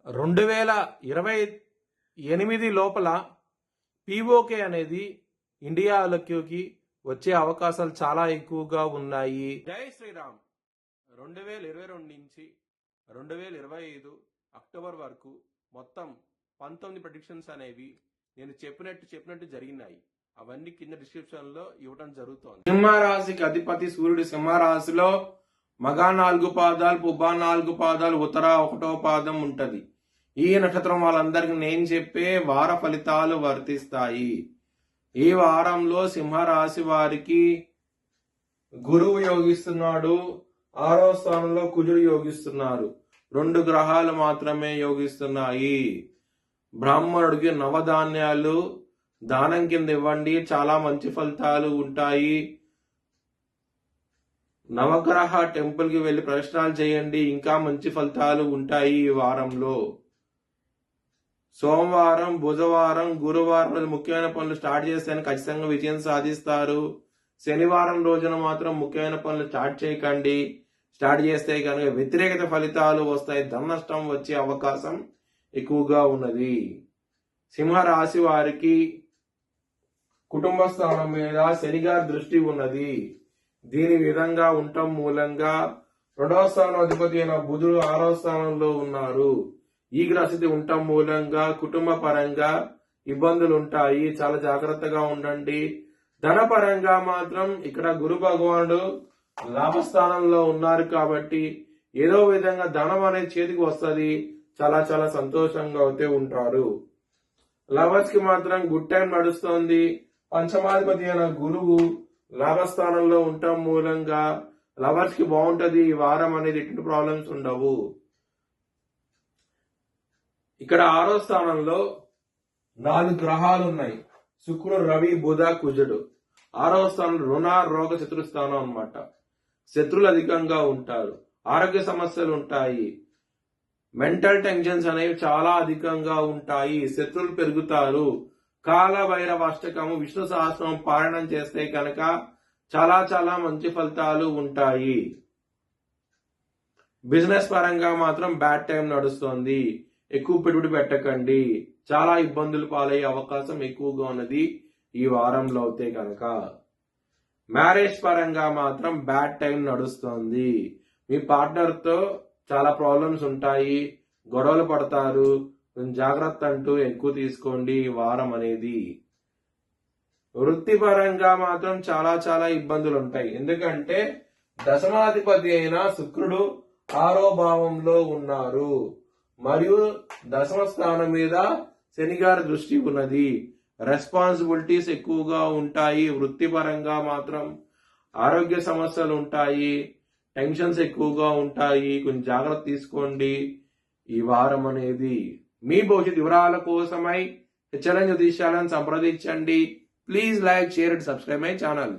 2028 లోపల పీఓకే అనేది ఇండియాలోకి వచ్చే అవకాశాలు చాలా ఎక్కువగా ఉన్నాయి. జై శ్రీరామ్. 2022 నుంచి 2025 అక్టోబర్ వరకు మొత్తం 19 ప్రెడిక్షన్స్ అనేవి నేను చెప్పినట్టు జరిగినాయి. అవన్నీ కింద డిస్క్రిప్షన్ లో ఇవ్వడం జరుగుతోంది. సింహరాశికి అధిపతి సూర్యుడు సింహరాశిలో మగ 4 పాదాలు, పుబ్బ 4 పాదాలు, ఉత్తర 1వ పాదం ఉంటది. ఈ నక్షత్రం వాళ్ళందరికీ నేను చెప్పే వార ఫలితాలు వర్తిస్తాయి. ఈ వారంలో సింహరాశి వారికి గురువు యోగిస్తున్నాడు, 6వ స్థానంలో కుజుడు యోగిస్తున్నారు. 2 గ్రహాలు మాత్రమే యోగిస్తున్నాయి. బ్రాహ్మణుడికి నవధాన్యాలు దానం కింద ఇవ్వండి, చాలా మంచి ఫలితాలు ఉంటాయి. నవగ్రహ టెంపుల్ కి వెళ్లి ప్రదర్శనలు చేయండి, ఇంకా మంచి ఫలితాలు ఉంటాయి. ఈ వారంలో సోమవారం, బుధవారం, గురువారం రోజు ముఖ్యమైన పనులు స్టార్ట్ చేస్తే ఖచ్చితంగా విజయం సాధిస్తారు. శనివారం రోజున మాత్రం ముఖ్యమైన పనులు స్టార్ట్ చేయకండి. స్టార్ట్ చేస్తే కనుక వ్యతిరేకత ఫలితాలు వస్తాయి, ధన నష్టం వచ్చే అవకాశం ఎక్కువగా ఉన్నది. సింహరాశి వారికి కుటుంబ స్థానం మీద శనిగారి దృష్టి ఉన్నది. దీని విధంగా ఉండటం మూలంగా 2వ స్థానం అధిపతి అయిన బుధుడు 6వ స్థానంలో ఉన్నారు. ఈ గ్రహస్థితి ఉండటం మూలంగా కుటుంబ పరంగా ఇబ్బందులు ఉంటాయి, చాలా జాగ్రత్తగా ఉండండి. ధన పరంగా మాత్రం ఇక్కడ గురు భగవానుడు లాభస్థానంలో ఉన్నారు కాబట్టి ఏదో విధంగా ధనం అనేది చేతికి వస్తుంది, చాలా చాలా సంతోషంగా అయితే ఉంటారు. లవర్స్ కి మాత్రం గుడ్ టైం నడుస్తోంది. పంచమాధిపతి అయిన గురువు లాభస్థానంలో ఉండటం మూలంగా లవర్స్ కి బాగుంటది. ఈ వారం అనేది ఎటువంటి ప్రాబ్లమ్స్ ఉండవు. ఇక్కడ 6వ స్థానంలో 4 గ్రహాలు ఉన్నాయి, శుక్రుడు, రవి, బుధ, కుజుడు. 6వ స్థానం రుణ, రోగ, శత్రు స్థానం అన్నమాట. శత్రువులు అధికంగా ఉంటారు, ఆరోగ్య సమస్యలు ఉంటాయి, మెంటల్ టెన్షన్స్ అనేవి చాలా అధికంగా ఉంటాయి, శత్రువులు పెరుగుతారు. కాల భైరవ అష్టకము, విష్ణు సహస్రం పారాయణం చేస్తే కనుక చాలా చాలా మంచి ఫలితాలు ఉంటాయి. బిజినెస్ పరంగా మాత్రం బ్యాడ్ టైం నడుస్తోంది, ఎక్కువ పెట్టుబడి పెట్టకండి, చాలా ఇబ్బందులు పాలయ్యే అవకాశం ఎక్కువగా ఉన్నది ఈ వారంలో అయితే కనుక. మ్యారేజ్ పరంగా మాత్రం బ్యాడ్ టైం నడుస్తోంది. మీ పార్ట్నర్ తో చాలా ప్రాబ్లమ్స్ ఉంటాయి, గొడవలు పడతారు, జాగ్రత్త అంటూ ఎక్కువ తీసుకోండి ఈ వారం అనేది. వృత్తిపరంగా మాత్రం చాలా చాలా ఇబ్బందులు ఉంటాయి, ఎందుకంటే దశమాధిపతి అయిన శుక్రుడు 6వ భావంలో ఉన్నారు మరియు దశమ స్థానం మీద శనిగారి దృష్టి ఉన్నది. రెస్పాన్సిబిలిటీస్ ఎక్కువగా ఉంటాయి. వృత్తిపరంగా మాత్రం ఆరోగ్య సమస్యలు ఉంటాయి, టెన్షన్స్ ఎక్కువగా ఉంటాయి, కొంచెం జాగ్రత్త తీసుకోండి ఈ వారం అనేది. మీ భవిష్యత్ వివరాల కోసమై హెచ్చరిక జ్యోతిష్యాలను సంప్రదించండి. Please like, share and subscribe my channel.